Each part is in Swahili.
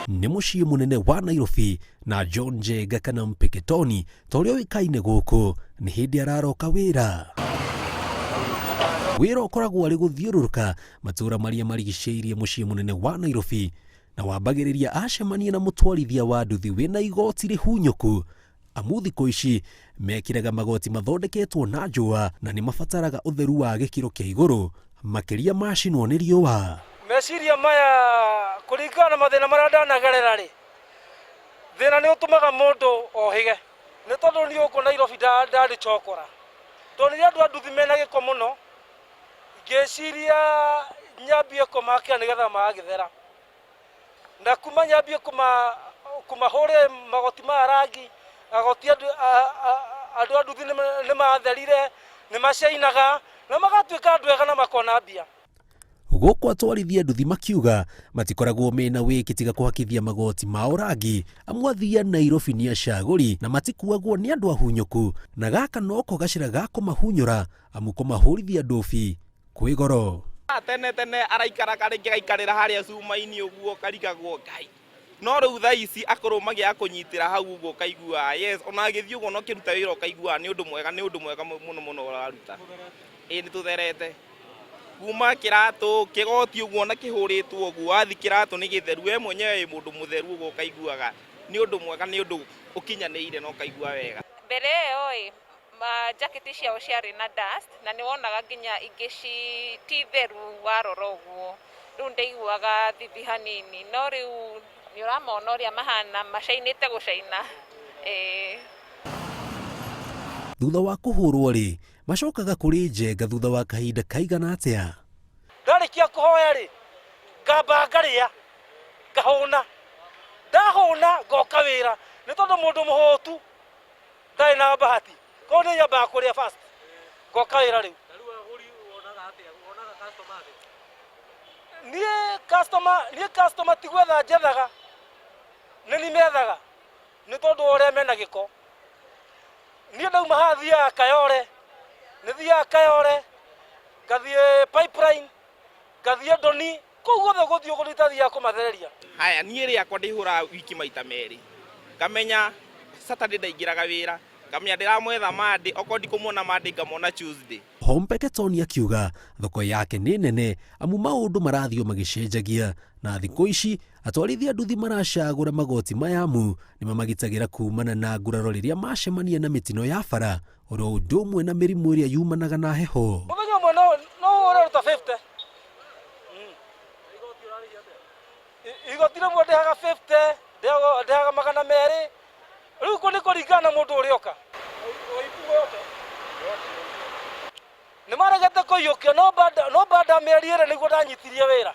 nĩ mũciĩ mũnene wa Nairobi na Njenga kana Mpeketoni torĩa ũĩkaine gũkũ nĩ hĩndĩ araroka wĩra. Wĩra ũkoragwo arĩ gũthiũrũrũka matũũra marĩa marigicĩirie mũciĩ mũnene wa Nairobi na wambagĩrĩria acemania na mũtwarithia wa nduthi wĩna igoti rĩhunyũku. Amu thikũ ici mekĩraga magoti mathondeketwo na njũa na nĩ mabataraga ũtheru wa gĩkĩro kĩa igũrũ makĩria macinwo nĩ riũa. Meciria maya kũringana na mathĩna marĩa ndanagerera rĩ, thĩna nĩ ũtũmaga mũndũ ohĩge. Nĩ tondũ niĩ gũkũ Nairobi ndarĩ chokora. Tondũ rĩrĩa andũ a nduthi mena gĩko mũno, ngĩciria nyambie kũmakĩra nĩgetha magagĩthera. Na kuma nyambie kũmahũrĩra magoti ma rangi, agoti andũ a nduthi nĩ matherire, nĩ macainaga, na magatuĩka andũ ega na makona mbia. Gũkũ atwarithia nduthi makiuga matikoragwo mena wĩki tiga kũhakithia magoti mao rangi, amwe athia Nairobi nĩ acagũri na matikuagwo nĩ andũ ahunyũku, na gaka noko gacĩra ga kũmahunyũra amu kũmahũrithia ndobi kwĩ goro. Tene araikaraga rĩngĩ gaikarĩra harĩa cuma-inĩ ũguo karigagwo Ngai. No rĩu thaa ici akũrũmagia kũnyitĩra hau ũguo kaigua yes, ona agĩthiĩ ũguo no kĩruta wĩra ũkaigua nĩ ũndũ mwega mũno ũraruta. Ĩĩ nĩ tũtherete. Kuma kĩratũ kĩgoti ũguo na kĩhũrĩtwo ũguo wathi kĩratũ nĩ gĩtheru, we mwenyewe wĩ mũndũ mũtheru ũguo kaiguaga nĩ ũndũ mwega, nĩ ũndũ ũkinyanĩire no kaigua wega. Mbere ĩyo jaketi ciao ciarĩ na dust na nĩ wonaga nginya ingĩ ti theru warora ũguo. Rĩu ndaiguaga thithi hanini, no rĩu nĩ ũramona ũrĩa mahana macainĩte gũcaina. Thutha wa kũhũrwo rĩ, macokaga kũrĩ Njenga thutha wa kahinda kaigana atĩa. Ndarĩkia kũhoya rĩ, ngamba ngarĩa, ngahũna. Ndahũna ngoka wĩra, nĩ tondũ mũndũ mũhũtu ndarĩ na bahati. Ko nĩ nyambaga kũrĩa first. Ngoka wĩra rĩu. Niĩ customer ti gwetha njethaga, nĩ nimethaga, nĩ tondũ ũrĩa mena gĩko. Niĩ ndauma haha thiaga Kayore, nĩ thiaga Kayore, ngathiĩ Pipeline, ngathiĩ Ndoni, kũu guothe gũthiĩ ũguo nĩtathiaga kũmathereria. Haya, niĩ rĩakwa ndĩhũraga wiki maita merĩ. Ngamenya Saturday ndaingĩraga wĩra, ngamenya ndĩramwetha Monday, okorwo ndikũmuona Monday ngamona Tuesday. Mpeketoni akiuga thoko yake nĩ nene amu maũndũ marathiĩ magĩcenjagia na thikũ ici atwarithia nduthi maracagũra magoti maya amu nĩ mamagitagĩra kumana na nguraro rĩrĩa macemania na mĩtino ya bara oro ũndũ ũmwe na mĩrimũ ĩrĩa yumanaga na heho. Mũthenya ũmwe no ũraruta 50. Igoti rĩmwe ndĩhaga 50, ndĩhaga 200. Rĩu nĩ kũringana na mũndũ ũrĩa oka. Nĩ maregete kũiyũkia no banda mĩeri ĩrĩ nĩguo ndanyitirie wĩra.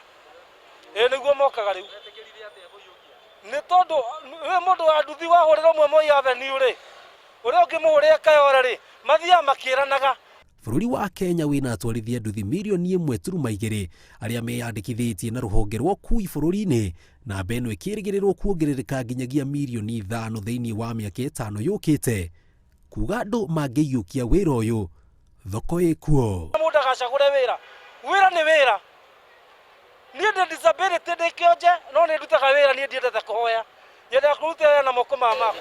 Nĩguo mokaga rĩu. Nĩ tondũ we mũndũ wa nduthi wahũrĩra ũmwe Moi Avenue rĩ, ũrĩa ũngĩ mũhũrĩra Kayore rĩ, mathiaga makĩranaga. Bũrũri wa Kenya wĩna atwarithia nduthi mirioni 1.2 arĩa meyandĩkithĩtie na rũhonge rwa ũkui bũrũri-inĩ, na mbe ĩno ĩkĩrĩgĩrĩrwo kuongerereka nginyagia mirioni 5 thĩinĩ wa mĩaka 5 yũkĩte. Kuuga andũ mangĩiyũkia wĩra ũyũ, thoko ĩkuo. Mũndũ agacagũre wĩra nĩ wĩra. Niĩ ndĩ disability ndĩ kĩonje, no nĩ ndutaga wĩra, niĩ ndiendete kũhoya. Nyendaga kũruta wĩra na moko makwa.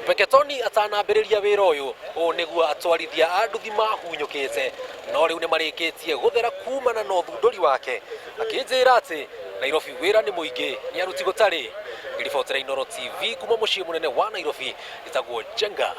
Mpeketoni atanambĩrĩria wĩra ũyũ, ũũ nĩguo atwarithia a nduthi mahunyũkĩte, no rĩu nĩ marĩkĩtie gũthera kumana na ũthundũri wake, akĩnjĩra atĩ Nairobi wĩra nĩ mũingĩ, nĩ aruti gũtarĩ. Ngĩribotera Inooro TV kuma mũciĩ mũnene wa Nairobi, njĩtagwo Njenga.